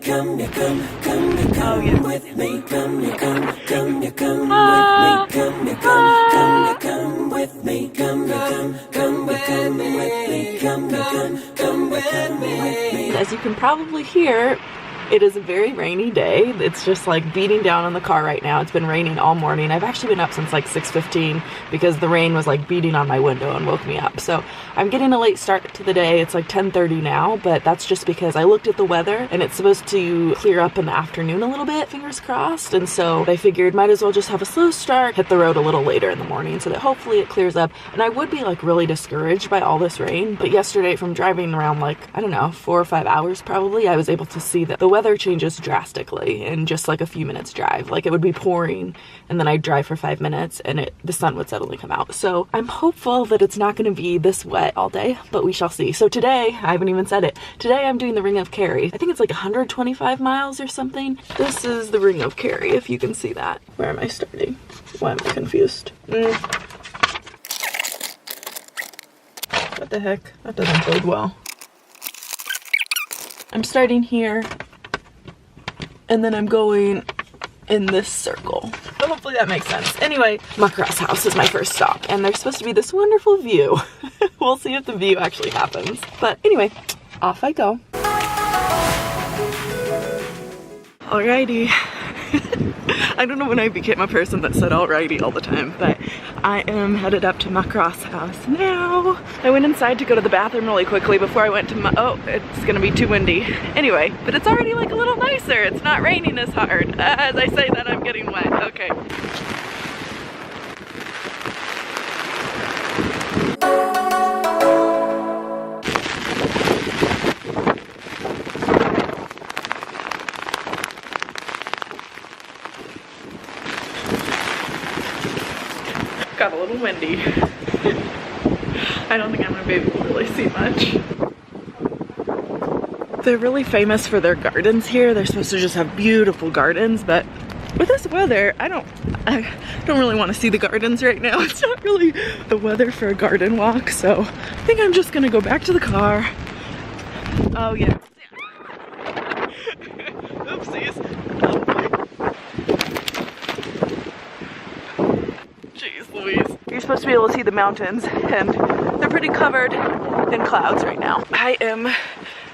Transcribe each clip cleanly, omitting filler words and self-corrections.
come with me, come with me, come with me, come with me, come with me, come with me. As you can probably hear, it is a very rainy day. It's just like beating down on the car right now. It's been raining all morning. I've actually been up since like 6:15 because the rain was like beating on my window and woke me up. So I'm getting a late start to the day. It's like 10:30 now, but that's just because I looked at the weather and it's supposed to clear up in the afternoon a little bit, fingers crossed. And so I figured might as well just have a slow start, hit the road a little later in the morning so that hopefully it clears up. And I would be like really discouraged by all this rain, but yesterday from driving around like, I don't know, 4 or 5 hours probably, I was able to see that the weather changes drastically in just like a few minutes drive. Like it would be pouring and then I'd drive for 5 minutes and the sun would suddenly come out. So I'm hopeful that it's not going to be this wet all day, but we shall see. So today, I haven't even said it, today I'm doing the Ring of Kerry. I think it's like 125 miles or something. This is the Ring of Kerry, if you can see that. Where am I starting? Why am I confused? What the heck? That doesn't bode well. I'm starting here, and then I'm going in this circle. But hopefully that makes sense. Anyway, Muckross house is my first stop, and there's supposed to be this wonderful view. We'll see if the view actually happens. But anyway, off I go. Alrighty. I don't know when I became a person that said alrighty all the time, but I am headed up to Muckross house now. I went inside to go to the bathroom really quickly before I went to oh, it's gonna be too windy. Anyway, but it's already like a little nicer. It's not raining as hard. As I say that, I'm getting wet. Okay. Got a little windy. I don't think I'm gonna be able to really see much. They're really famous for their gardens here. They're supposed to just have beautiful gardens, but with this weather, I don't really want to see the gardens right now. It's not really the weather for a garden walk, so I think I'm just gonna go back to the car. Oh yeah. Oopsies. Louise. You're supposed to be able to see the mountains and they're pretty covered in clouds right now. I am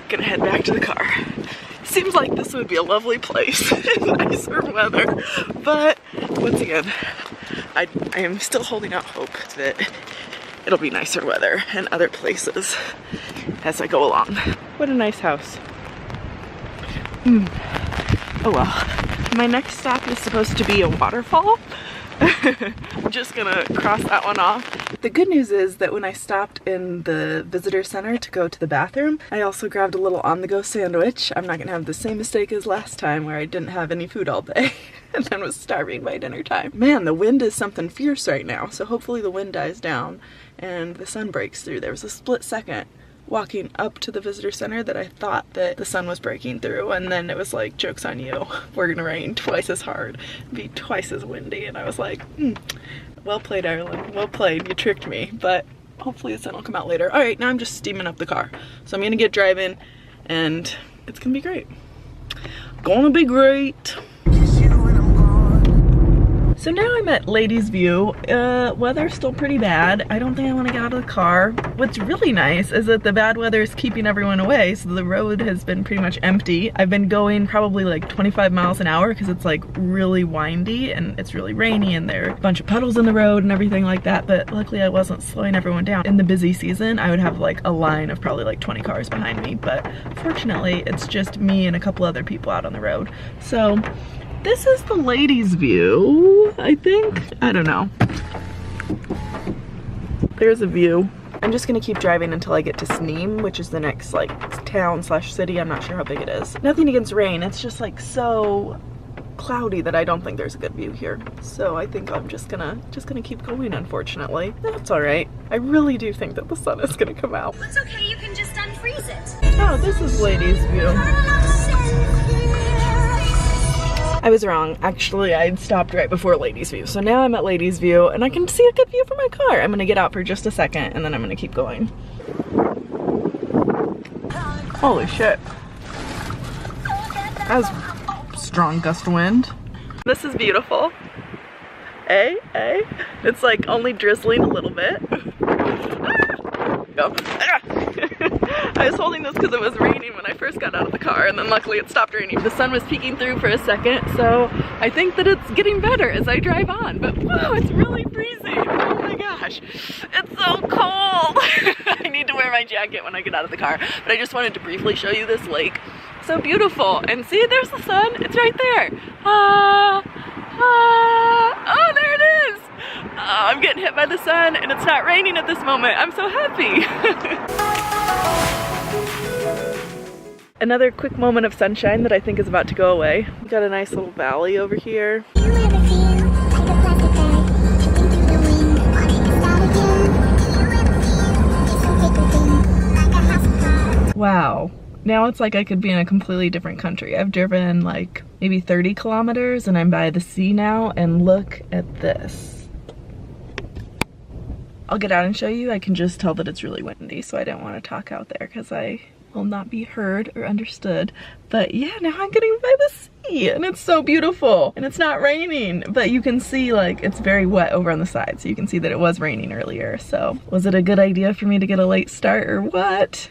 gonna head back to the car. Seems like this would be a lovely place in nicer weather, but once again, I am still holding out hope that it'll be nicer weather in other places as I go along. What a nice house. Oh well. My next stop is supposed to be a waterfall. I'm just gonna cross that one off. The good news is that when I stopped in the visitor center to go to the bathroom, I also grabbed a little on-the-go sandwich. I'm not gonna have the same mistake as last time where I didn't have any food all day and then was starving by dinner time. Man, the wind is something fierce right now, so hopefully the wind dies down and the sun breaks through. There was a split second walking up to the visitor center that I thought that the sun was breaking through, and then it was like, joke's on you, we're gonna rain twice as hard, be twice as windy, and I was like, well played, Ireland, well played, you tricked me, but hopefully the sun will come out later. All right, now I'm just steaming up the car, so I'm gonna get driving and it's gonna be great. Gonna be great. So now I'm at Ladies View. Weather's still pretty bad. I don't think I want to get out of the car. What's really nice is that the bad weather is keeping everyone away, so the road has been pretty much empty. I've been going probably like 25 miles an hour because it's like really windy and it's really rainy and there are a bunch of puddles in the road and everything like that, but luckily I wasn't slowing everyone down. In the busy season, I would have like a line of probably like 20 cars behind me, but fortunately it's just me and a couple other people out on the road. So this is the ladies' view, I think. I don't know. There's a view. I'm just gonna keep driving until I get to Sneem, which is the next like town slash city. I'm not sure how big it is. Nothing against rain. It's just like so cloudy that I don't think there's a good view here. So I think I'm just gonna keep going, unfortunately. That's all right. I really do think that the sun is gonna come out. It's okay, you can just unfreeze it. Oh, this is ladies' view. I was wrong. Actually, I had stopped right before Ladies View. So now I'm at Ladies View and I can see a good view from my car. I'm gonna get out for just a second and then I'm gonna keep going. Holy shit. That was strong gust of wind. This is beautiful. It's like only drizzling a little bit. I was holding this because it was raining when I first got out of the car, and then luckily it stopped raining. The sun was peeking through for a second, so I think that it's getting better as I drive on. But wow, it's really freezing. Oh my gosh, it's so cold. I need to wear my jacket when I get out of the car. But I just wanted to briefly show you this lake. So beautiful. And see, there's the sun. It's right there. Oh, there it is. I'm getting hit by the sun, and it's not raining at this moment. I'm so happy. Another quick moment of sunshine that I think is about to go away. We got a nice little valley over here. Wow. Now it's like I could be in a completely different country. I've driven like maybe 30 kilometers and I'm by the sea now, and look at this. I'll get out and show you. I can just tell that it's really windy, so I didn't want to talk out there because I will not be heard or understood. But yeah, now I'm getting by the sea and it's so beautiful, and it's not raining, but you can see like it's very wet over on the side, so you can see that it was raining earlier. So was it a good idea for me to get a late start or what?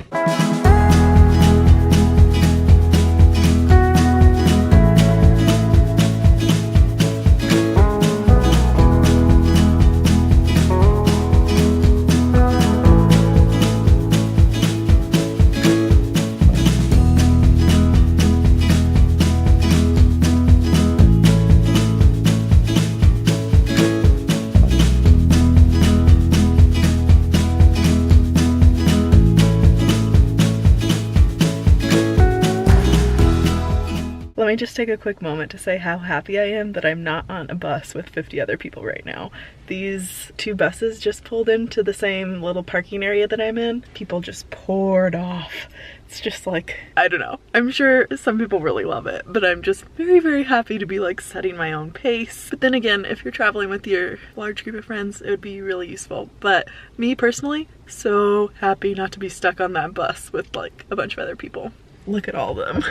Let me just take a quick moment to say how happy I am that I'm not on a bus with 50 other people right now. These two buses just pulled into the same little parking area that I'm in. People just poured off. It's just like, I don't know. I'm sure some people really love it, but I'm just very, very happy to be like setting my own pace. But then again, if you're traveling with your large group of friends, it would be really useful. But me personally, so happy not to be stuck on that bus with like a bunch of other people. Look at all of them.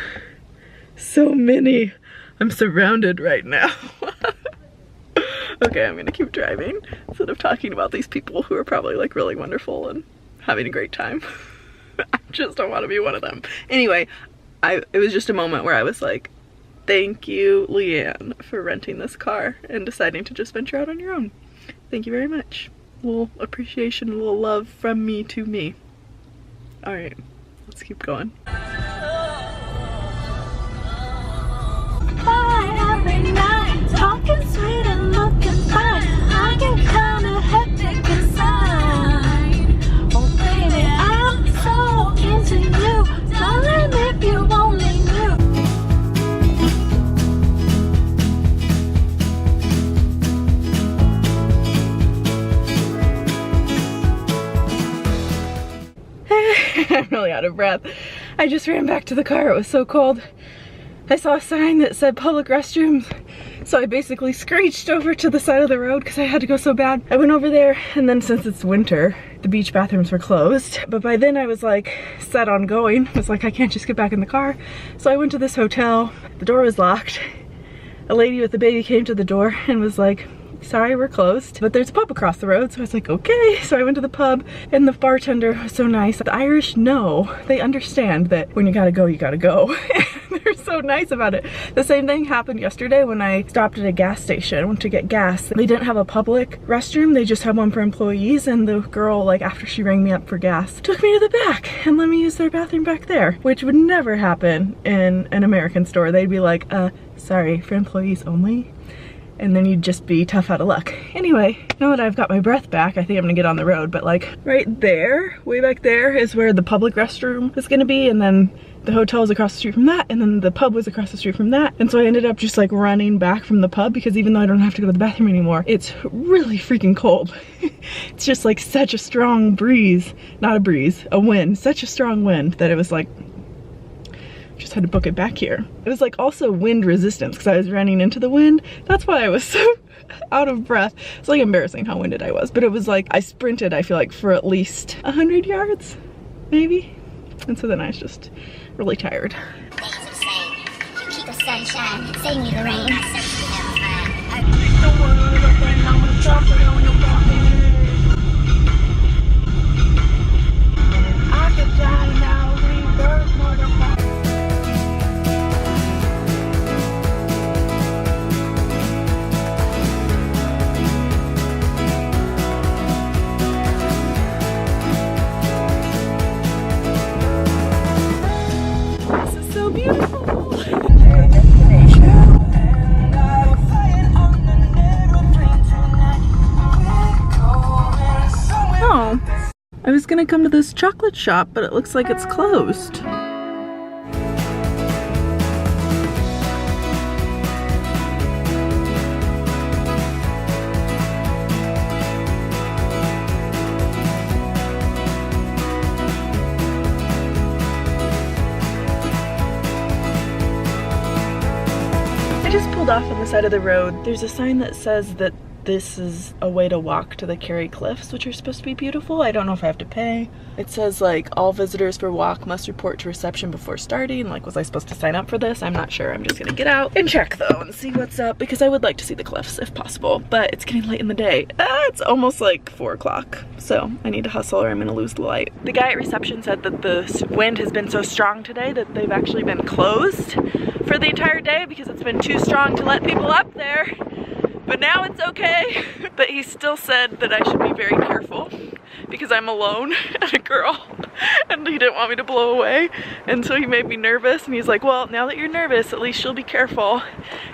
So many. I'm surrounded right now. Okay, I'm gonna keep driving instead of talking about these people who are probably like really wonderful and having a great time. I just don't want to be one of them. Anyway, it was just a moment where I was like, thank you, Leigh-Anne, for renting this car and deciding to just venture out on your own. Thank you very much. A little appreciation, a little love from me to me. All right, let's keep going. Every night, talking sweet and looking fine. I get kinda hectic inside. Oh baby, I'm so into you, darling, if you only knew. I'm really out of breath. I just ran back to the car. It was so cold. I saw a sign that said public restrooms, so I basically screeched over to the side of the road because I had to go so bad. I went over there, and then since it's winter, the beach bathrooms were closed. But by then I was like set on going. I was like, I can't just get back in the car. So I went to this hotel. The door was locked. A lady with a baby came to the door and was like, sorry, we're closed, but there's a pub across the road. So I was like, okay. So I went to the pub, and the bartender was so nice. The Irish know, they understand that when you gotta go, you gotta go. They're so nice about it. The same thing happened yesterday when I stopped at a gas station. I went to get gas. They didn't have a public restroom. They just had one for employees, and the girl, like after she rang me up for gas, took me to the back and let me use their bathroom back there, which would never happen in an American store. They'd be like, sorry, for employees only. And then you'd just be tough out of luck. Anyway, now that I've got my breath back, I think I'm gonna get on the road, but like right there, way back there is where the public restroom is gonna be, and then the hotel is across the street from that, and then the pub was across the street from that. And so I ended up just like running back from the pub because even though I don't have to go to the bathroom anymore, it's really freaking cold. It's just like such a strong breeze, not a breeze, a wind, such a strong wind that it was like, just had to book it back here. It was like also wind resistance because I was running into the wind. That's why I was so out of breath. It's like embarrassing how winded I was, but it was like I sprinted, I feel like, for at least 100 yards, maybe. And so then I was just really tired. Things insane. You keep sunshine, save me the rain. I could die now, rebirth, motherfucker. This is so beautiful. Oh, I was gonna come to this chocolate shop, but it looks like it's closed. I just pulled off on the side of the road. There's a sign that says that this is a way to walk to the Kerry Cliffs, which are supposed to be beautiful. I don't know if I have to pay. It says like all visitors for walk must report to reception before starting. Like, was I supposed to sign up for this? I'm not sure. I'm just gonna get out and check though and see what's up because I would like to see the cliffs if possible, but it's getting late in the day. It's almost like 4 o'clock, so I need to hustle or I'm gonna lose the light. The guy at reception said that the wind has been so strong today that they've actually been closed for the entire day because it's been too strong to let people up there. But now it's okay. But he still said that I should be very careful because I'm alone and a girl and he didn't want me to blow away. And so he made me nervous and he's like, well, now that you're nervous, at least you'll be careful.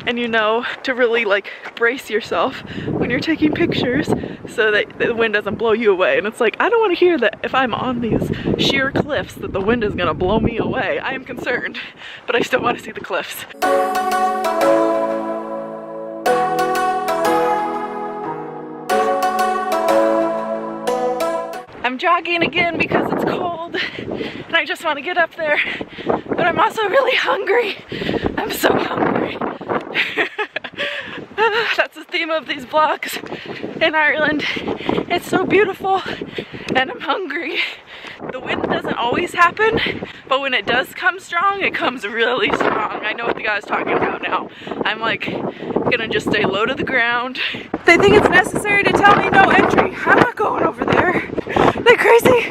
And you know, to really like brace yourself when you're taking pictures so that the wind doesn't blow you away. And it's like, I don't want to hear that if I'm on these sheer cliffs that the wind is gonna blow me away. I am concerned, but I still want to see the cliffs. I'm jogging again because it's cold and I just want to get up there, but I'm also really hungry. I'm so hungry. That's the theme of these vlogs in Ireland. It's so beautiful and I'm hungry. The wind doesn't always happen, but when it does come strong, it comes really strong. I know what the guy's talking about now. I'm like gonna just stay low to the ground. They think it's necessary to tell me no entry. I'm not going over there. They're crazy.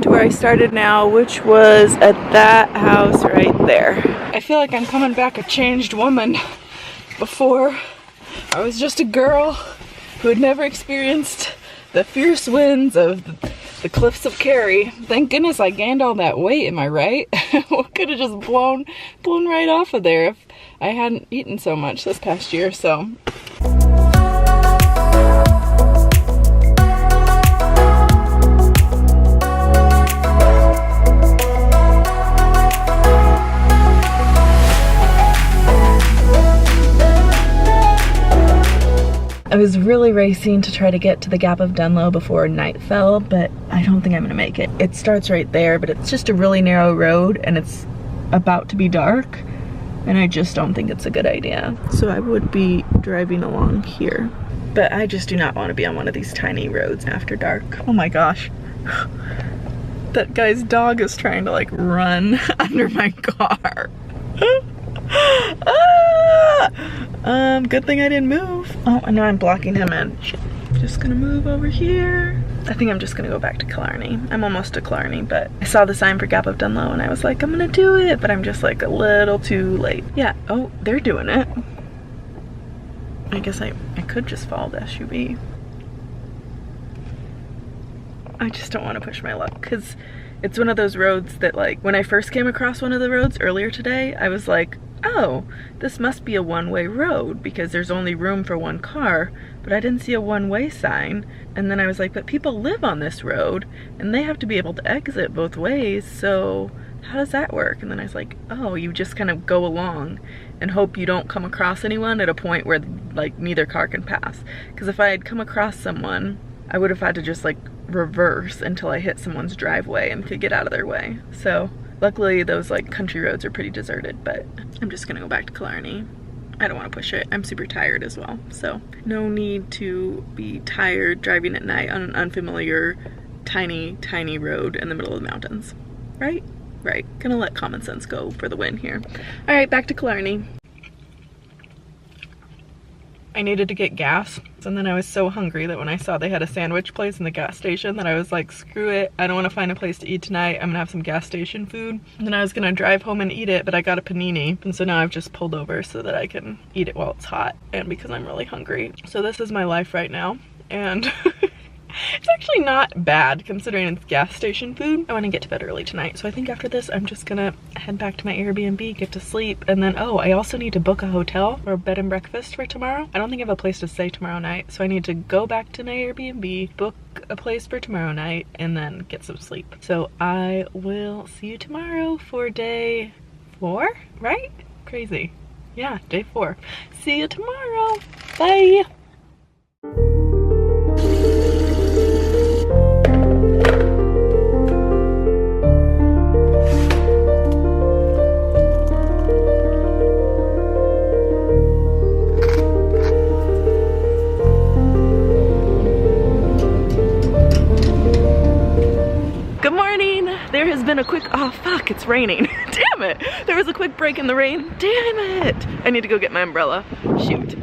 To where I started now, which was at that house right there. I feel like I'm coming back a changed woman. Before, I was just a girl who had never experienced the fierce winds of the Cliffs of Kerry. Thank goodness I gained all that weight, am I right? I could have just blown right off of there if I hadn't eaten so much this past year, so. I was really racing to try to get to the Gap of Dunlow before night fell, but I don't think I'm gonna make it. It starts right there, but it's just a really narrow road and it's about to be dark, and I just don't think it's a good idea. So I would be driving along here, but I just do not want to be on one of these tiny roads after dark. Oh my gosh. That guy's dog is trying to like run under my car. Good thing I didn't move. Oh, I know I'm blocking him in. Just gonna move over here. I think I'm just gonna go back to Killarney. I'm almost to Killarney, but I saw the sign for Gap of Dunlow and I was like, I'm gonna do it, but I'm just like a little too late. Yeah, oh, they're doing it. I guess I could just follow the SUV. I just don't want to push my luck because It's one of those roads that, like, when I first came across one of the roads earlier today, I was like, oh, this must be a one-way road because there's only room for one car, but I didn't see a one-way sign. And then I was like, but people live on this road and they have to be able to exit both ways, so how does that work? And then I was like, oh, you just kind of go along and hope you don't come across anyone at a point where, like, neither car can pass. Because if I had come across someone, I would have had to just, like, reverse until I hit someone's driveway and could get out of their way. So luckily those, like, country roads are pretty deserted, but I'm just gonna go back to Killarney. I don't want to push it. I'm super tired as well, so no need to be tired driving at night on an unfamiliar tiny road in the middle of the mountains. Right? Right. Gonna let common sense go for the win here. All right, back to Killarney. I needed to get gas, and then I was so hungry that when I saw they had a sandwich place in the gas station that I was like, screw it, I don't want to find a place to eat tonight, I'm gonna have some gas station food. And then I was gonna drive home and eat it, but I got a panini, and so now I've just pulled over so that I can eat it while it's hot, and because I'm really hungry. So this is my life right now, and it's actually not bad considering it's gas station food. I want to get to bed early tonight, so I think after this I'm just gonna head back to my Airbnb, get to sleep, and then, oh, I also need to book a hotel or a bed and breakfast for tomorrow. I don't think I have a place to stay tomorrow night, so I need to go back to my Airbnb, book a place for tomorrow night, and then get some sleep. So I will see you tomorrow for day 4, right? Crazy. Yeah, day 4. See you tomorrow. Bye. There has been a quick, oh fuck, it's raining. Damn it. There was a quick break in the rain. Damn it. I need to go get my umbrella. Shoot.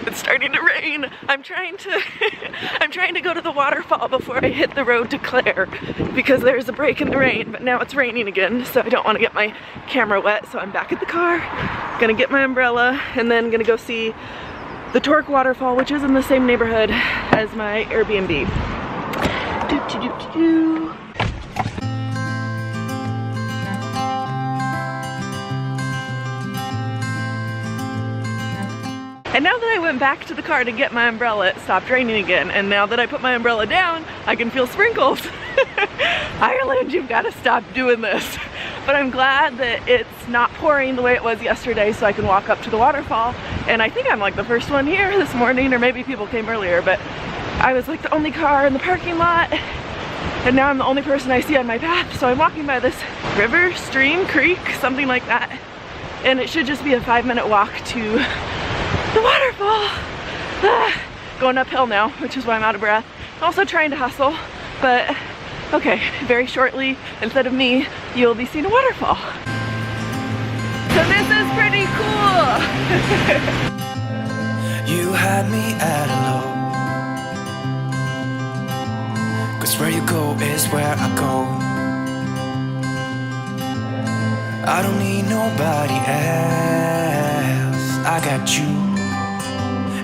It's starting to rain. I'm trying to go to the waterfall before I hit the road to Clare because there's a break in the rain, but now it's raining again, so I don't want to get my camera wet, so I'm back at the car, gonna get my umbrella, and then gonna go see the Torque waterfall, which is in the same neighborhood as my Airbnb. Doo-doo-doo-doo-doo. And now that I went back to the car to get my umbrella, it stopped raining again. And now that I put my umbrella down, I can feel sprinkles. Ireland, you've got to stop doing this. But I'm glad that it's not pouring the way it was yesterday, so I can walk up to the waterfall. And I think I'm like the first one here this morning, or maybe people came earlier, but I was like the only car in the parking lot. And now I'm the only person I see on my path. So I'm walking by this river, stream, creek, something like that. And it should just be a 5-minute walk to the waterfall. Going uphill now, which is why I'm out of breath. Also trying to hustle, but okay, very shortly, instead of me, you'll be seeing a waterfall. So this is pretty cool. You had me at a low, 'cause where you go is where I go. I don't need nobody else. I got you,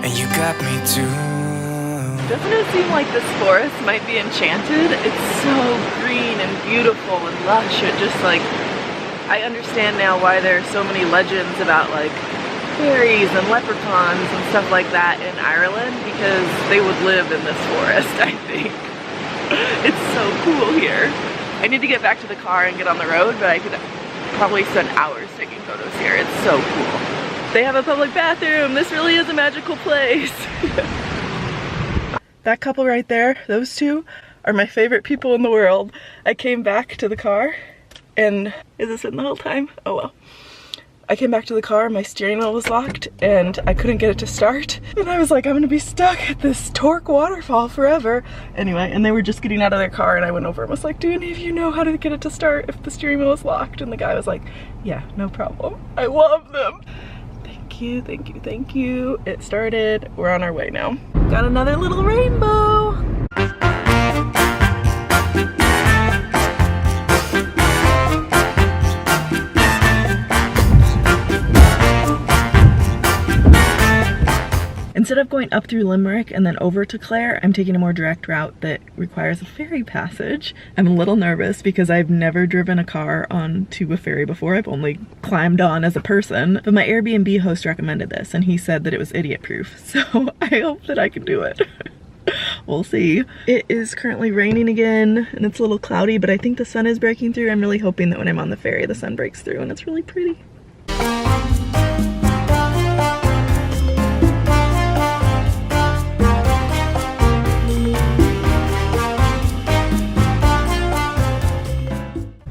and you got me too. Doesn't it seem like this forest might be enchanted? It's so green and beautiful and lush. It just, like, I understand now why there are so many legends about, like, fairies and leprechauns and stuff like that in Ireland, because they would live in this forest, I think. It's so cool here. I need to get back to the car and get on the road, but I could probably spend hours taking photos here. It's so cool. They have a public bathroom. This really is a magical place. That couple right there, those two, are my favorite people in the world. I came back to the car and, is this in the whole time? Oh well. I came back to the car, my steering wheel was locked, and I couldn't get it to start. And I was like, I'm gonna be stuck at this Torque waterfall forever. Anyway, and they were just getting out of their car, and I went over and was like, do any of you know how to get it to start if the steering wheel is locked? And the guy was like, yeah, no problem. I love them. Thank you, thank you, thank you. It started, we're on our way now. Got another little rainbow. And instead of going up through Limerick and then over to Clare, I'm taking a more direct route that requires a ferry passage. I'm a little nervous because I've never driven a car onto a ferry before. I've only climbed on as a person, but my Airbnb host recommended this and he said that it was idiot proof. So I hope that I can do it. We'll see. It is currently raining again and it's a little cloudy, but I think the sun is breaking through. I'm really hoping that when I'm on the ferry, the sun breaks through and it's really pretty.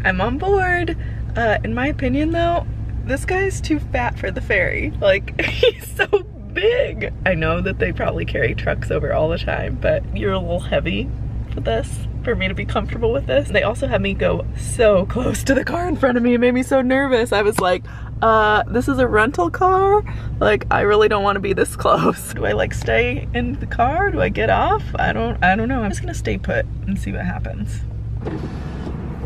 I'm on board. In my opinion though, this guy's too fat for the ferry. Like, he's so big. I know that they probably carry trucks over all the time, but you're a little heavy for this, for me to be comfortable with this. They also had me go so close to the car in front of me. It made me so nervous. I was like, this is a rental car? Like, I really don't want to be this close. Do I like stay in the car? Do I get off? I don't know. I'm just gonna stay put and see what happens.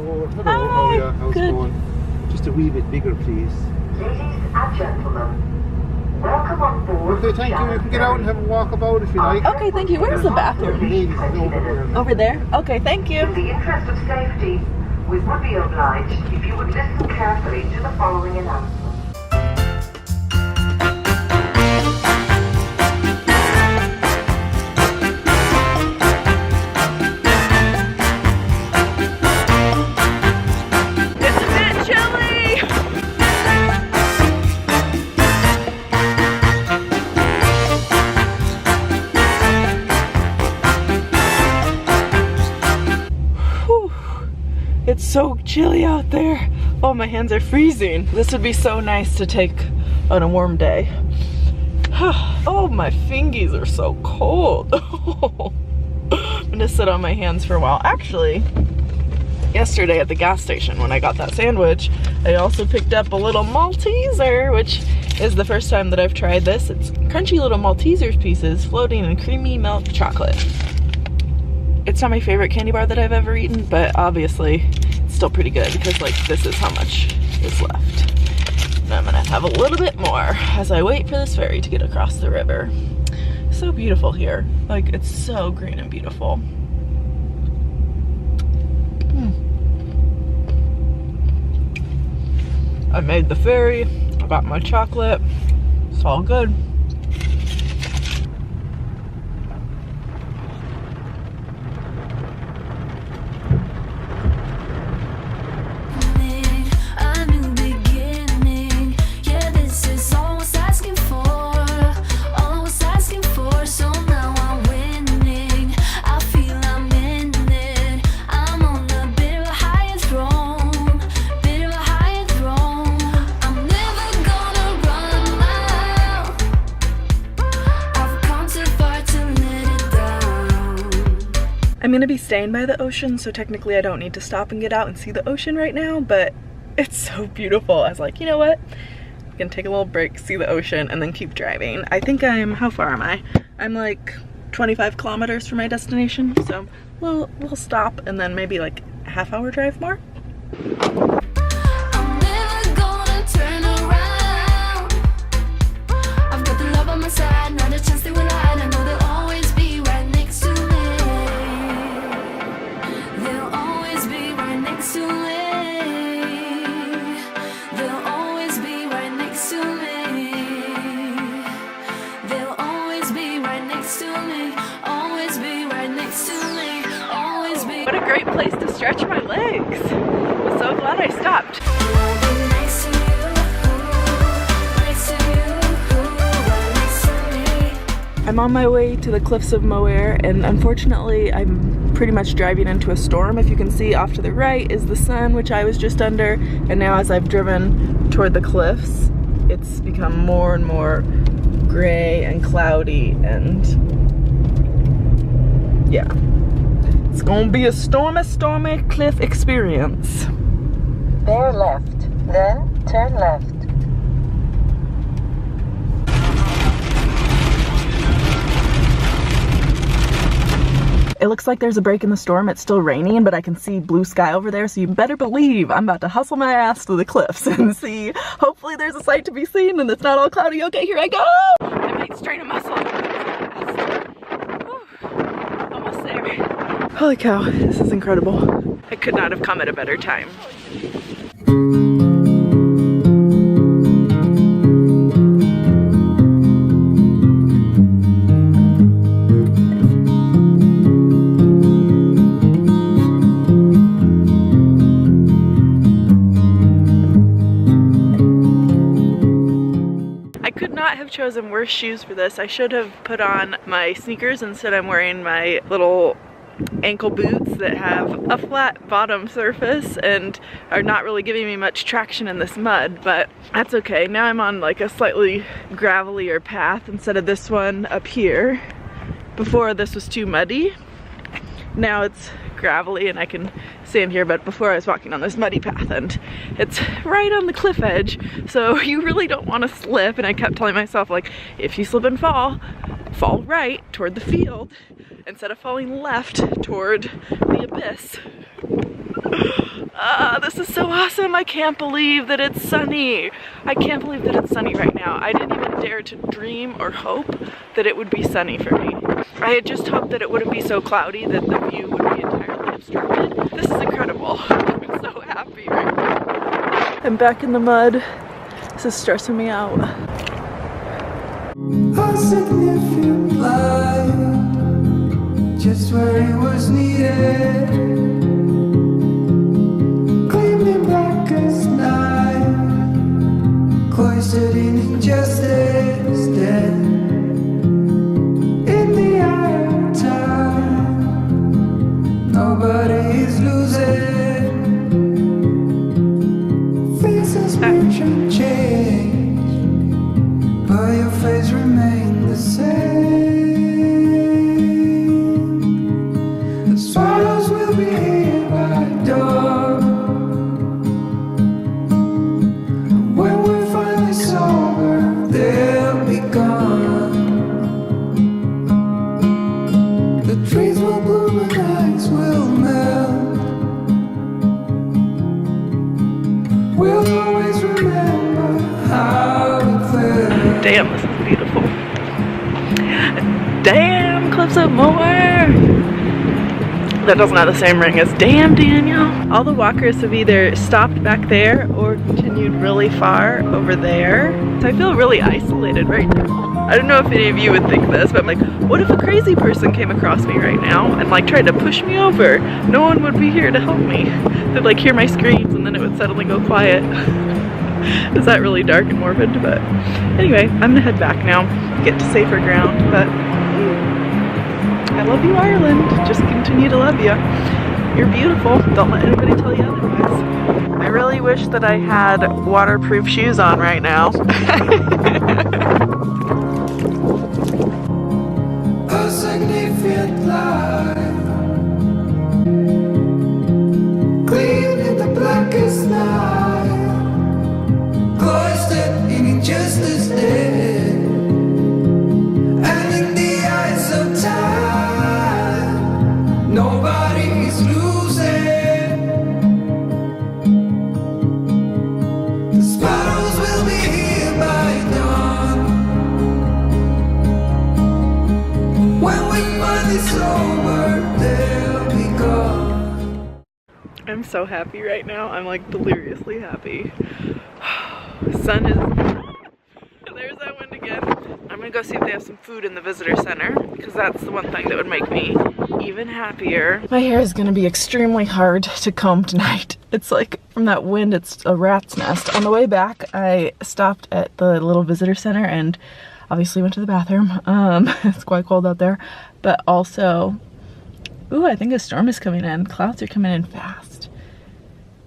Oh, hello. Hi. Oh, yeah. How's Good. it going? Just a wee bit bigger, please. Ladies and gentlemen, welcome on board. Okay, thank you. You can get out and have a walk about if you like. Okay, thank you. Where's the bathroom? Ladies, is over there. Over there? Okay, thank you. In the interest of safety, we would be obliged if you would listen carefully to the following announcement. It's so chilly out there. Oh, my hands are freezing. This would be so nice to take on a warm day. Oh, my fingies are so cold. I'm gonna sit on my hands for a while. Actually, yesterday at the gas station when I got that sandwich, I also picked up a little Malteser, which is the first time that I've tried this. It's crunchy little Maltesers pieces floating in creamy milk chocolate. It's not my favorite candy bar that I've ever eaten, but obviously it's still pretty good because like this is how much is left. And I'm gonna have a little bit more as I wait for this ferry to get across the river. So beautiful here. Like, it's so green and beautiful. I made the ferry, I got my chocolate, it's all good. I'm gonna be staying by the ocean, so technically I don't need to stop and get out and see the ocean right now, but it's so beautiful. I was like, you know what? I'm gonna take a little break, see the ocean, and then keep driving. I think how far am I? I'm like 25 kilometers from my destination, so we'll stop and then maybe like a half-hour drive more. What a great place to stretch my legs. I'm so glad I stopped. I'm on my way to the Cliffs of Moher, and unfortunately I'm pretty much driving into a storm. If you can see off to the right is the sun, which I was just under, and now as I've driven toward the cliffs, it's become more and more gray and cloudy, and yeah. It's gonna be a stormy cliff experience. Bear left, then turn left. It looks like there's a break in the storm. It's still raining, but I can see blue sky over there, so you better believe I'm about to hustle my ass to the cliffs and see. Hopefully there's a sight to be seen and it's not all cloudy. Okay, here I go! I might strain a muscle. Holy cow, this is incredible. I could not have come at a better time. Have chosen worse shoes for this. I should have put on my sneakers. Instead I'm wearing my little ankle boots that have a flat bottom surface and are not really giving me much traction in this mud, but that's okay. Now I'm on like a slightly gravelier path instead of this one up here. Before this was too muddy. Now it's gravelly and I can stand here, but before I was walking on this muddy path and it's right on the cliff edge, so you really don't want to slip. And I kept telling myself, like, if you slip and fall right toward the field instead of falling left toward the abyss. This is so awesome. I can't believe that it's sunny. I can't believe that it's sunny right now. I didn't even dare to dream or hope that it would be sunny for me. I had just hoped that it wouldn't be so cloudy that the view would be entirely obstructed. This is incredible. I'm so happy right now. I'm back in the mud. This is stressing me out. A significant light, just where it was needed, gleaming black as night, cloistered in injustice, dead in the eye of time. Nobody is losing, faces mention change, but your face remains the same. The swallows will be here by dawn, and when we're finally sober, they'll be gone. The trees will bloom and ice will melt. We'll always remember how we felt. Damn, this is beautiful. Damn, Cliffs of Moher! That doesn't have the same ring as damn Daniel. All the walkers have either stopped back there or continued really far over there. So I feel really isolated right now. I don't know if any of you would think this, but I'm like, what if a crazy person came across me right now and like tried to push me over? No one would be here to help me. They'd like hear my screams and then it would suddenly go quiet. Is that really dark and morbid? But anyway, I'm gonna head back now, get to safer ground, but I love you, Ireland. Just continue to love you. You're beautiful. Don't let anybody tell you otherwise. I really wish that I had waterproof shoes on right now. A significant light, clean in the blackest night, cloistered in injustice dead, and in the eyes of time, nobody is losing. The sparrows will be here by dawn, when we finally sober, they'll be gone. I'm so happy right now. I'm like deliriously happy. Sun is... There's that wind again. I'm gonna go see if they have some food in the visitor center because that's the one thing that would make me even happier. My hair is gonna be extremely hard to comb tonight. It's like from that wind, it's a rat's nest. On the way back, I stopped at the little visitor center and obviously went to the bathroom. It's quite cold out there, but also, ooh, I think a storm is coming in. Clouds are coming in fast.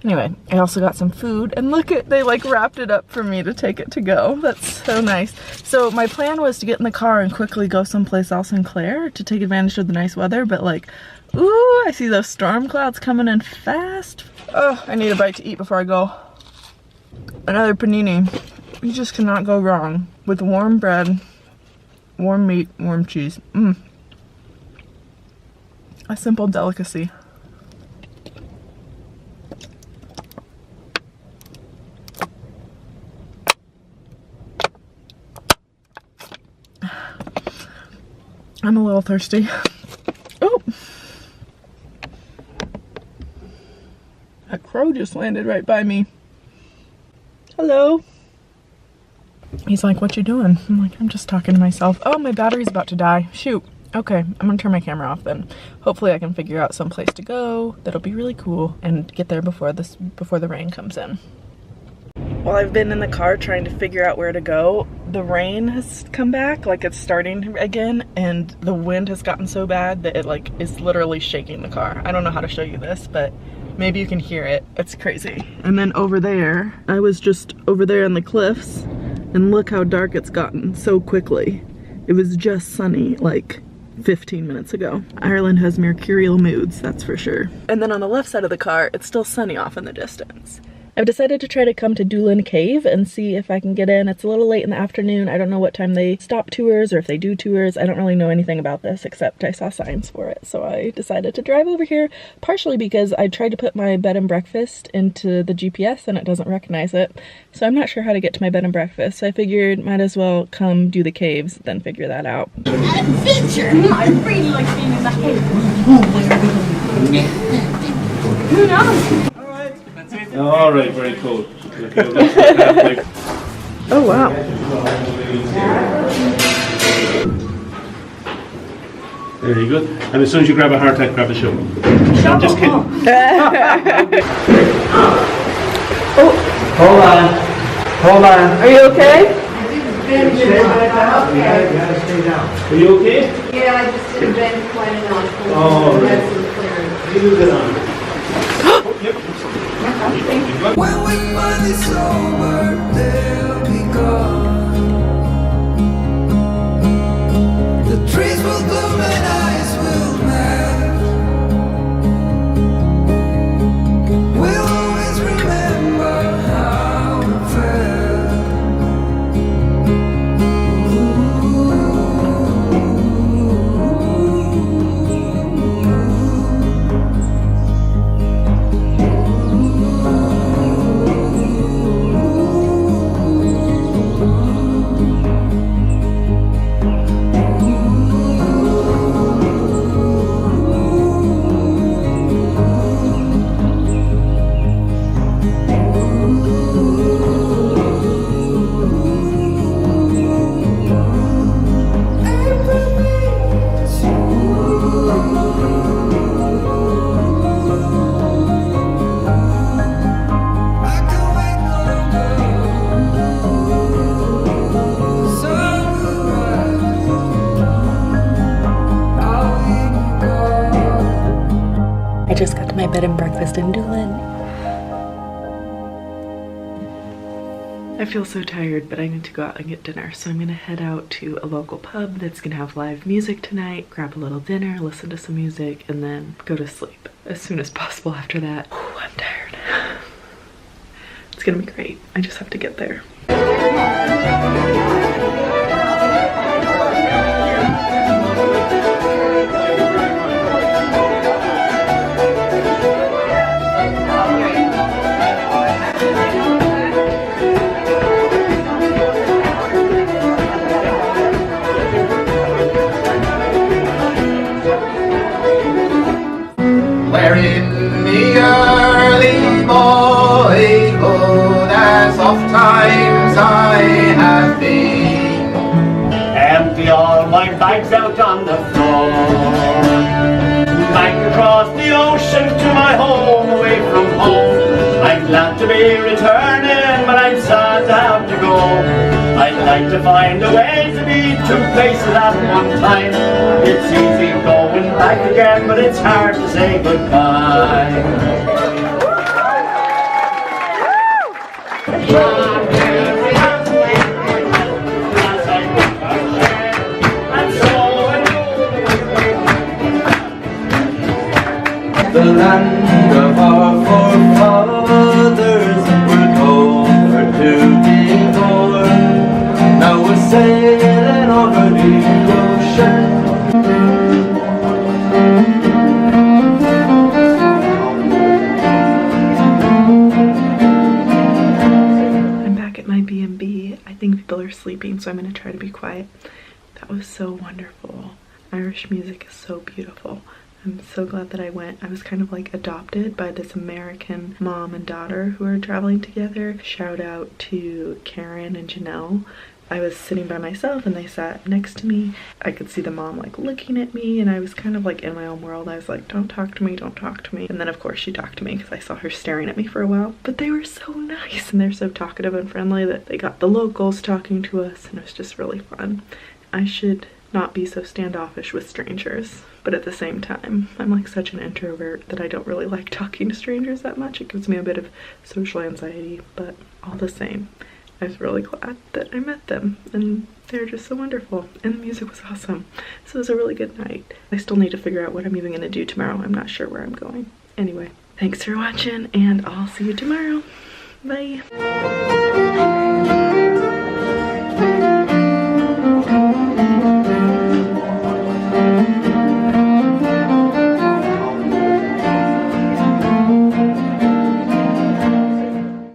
Anyway, I also got some food and look at, they like wrapped it up for me to take it to go. That's so nice. So my plan was to get in the car and quickly go someplace else in Clare to take advantage of the nice weather, but like, ooh, I see those storm clouds coming in fast. Oh, I need a bite to eat before I go. Another panini. You just cannot go wrong with warm bread, warm meat, warm cheese. A simple delicacy. I'm a little thirsty. Oh, A crow just landed right by me. Hello. He's like, what you doing? I'm like, I'm just talking to myself. Oh, my battery's about to die. Shoot. Okay, I'm gonna turn my camera off then. Hopefully I can figure out some place to go that'll be really cool and get there before the rain comes in. While I've been in the car trying to figure out where to go, the rain has come back, like it's starting again, and the wind has gotten so bad that it like is literally shaking the car. I don't know how to show you this, but maybe you can hear it. It's crazy. And then over there, I was just over there in the cliffs, and look how dark it's gotten so quickly. It was just sunny like 15 minutes ago. Ireland has mercurial moods, that's for sure. And then on the left side of the car, it's still sunny off in the distance. I've decided to try to come to Doolin Cave and see if I can get in. It's a little late in the afternoon. I don't know what time they stop tours or if they do tours. I don't really know anything about this except I saw signs for it. So I decided to drive over here, partially because I tried to put my bed and breakfast into the GPS and it doesn't recognize it. So I'm not sure how to get to my bed and breakfast. So I figured might as well come do the caves, then figure that out. Adventure! I really like being in that cave. Who knows? All right, very cool. Oh wow. Very good. And as soon as you grab a heart attack, grab a shovel. I'm just kidding. Hold on. Hold on. Are you okay? Stay down. Are you okay? Yeah, I just didn't bend quite enough. Oh, right. Had some clearance. You get on. When we finally sober, they'll be gone. The trees will bloom and ice will melt. We'll always remember how it felt. I just got to my bed and breakfast in Doolin. I feel so tired, but I need to go out and get dinner, so I'm gonna head out to a local pub that's gonna have live music tonight, grab a little dinner, listen to some music, and then go to sleep as soon as possible after that. Ooh, I'm tired. It's gonna be great. I just have to get there. Where in the early boyhood, as oft times I have been, empty all my bags out on the floor, back across the ocean to my home, away from home. I'm glad to be returning, but I'm sad to have to go. I'd like to find a way to be two places at one time. It's easy going back again, but it's hard to say goodbye. The land of our forefathers were colder to be born. Now we're sailing over the ocean. I'm back at my B&B. I think people are sleeping, so I'm gonna try to be quiet. That was so wonderful. Irish music is so beautiful. I'm so glad that I went. I was kind of like adopted by this American mom and daughter who are traveling together. Shout out to Karen and Janelle. I was sitting by myself and they sat next to me. I could see the mom like looking at me and I was kind of like in my own world. I was like, don't talk to me, don't talk to me. And then of course she talked to me because I saw her staring at me for a while. But they were so nice and they're so talkative and friendly that they got the locals talking to us and it was just really fun. I should not be so standoffish with strangers, but at the same time, I'm like such an introvert that I don't really like talking to strangers that much. It gives me a bit of social anxiety, but all the same, I was really glad that I met them and they're just so wonderful and the music was awesome. So it was a really good night. I still need to figure out what I'm even gonna do tomorrow. I'm not sure where I'm going. Anyway, thanks for watching and I'll see you tomorrow. Bye.